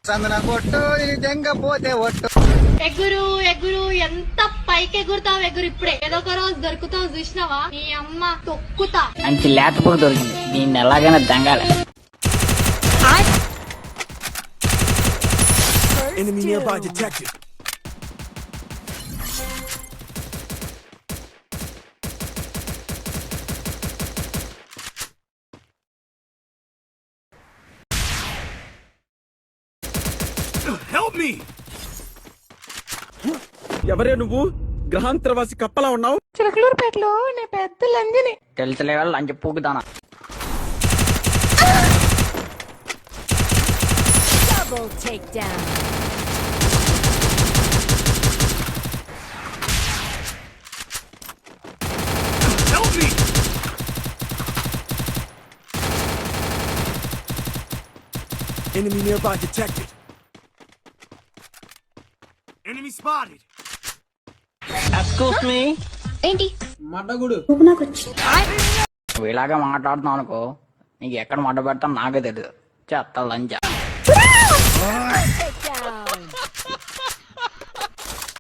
చందన కొట్టు నిజంగా పోతే ఒట్టు. ఎగురు ఎగురు ఎంత పైకి ఎగురుతావు ఎగురు. ఇప్పుడే ఏదో ఒక రోజు దొరుకుతావు చూసినావా నీ అమ్మ తొక్కుతా. మంచి లేకపోతే దొరికింది, దీన్ని ఎలాగైనా దంగాలి. Enemy nearby detected. Help me! ఎవరే నువ్వు? గ్రహాంతరవాసి కప్పలా ఉన్నావు. చిలకలూరుపేటలో నీ పెద్ద లంజిని. తెలుసులే వాళ్ళు లంచ పూకుదానా. Double takedown. Help me! Enemy nearby detected. Enemy spotted. Excuse me. ఏంటి నువ్వు ఇలాగే మాట్లాడుతున్నావు అనుకో, నీకు ఎక్కడ మడ్డ పెడతాను నాకే తెలియదు. చెత్త లంచ. Takedown.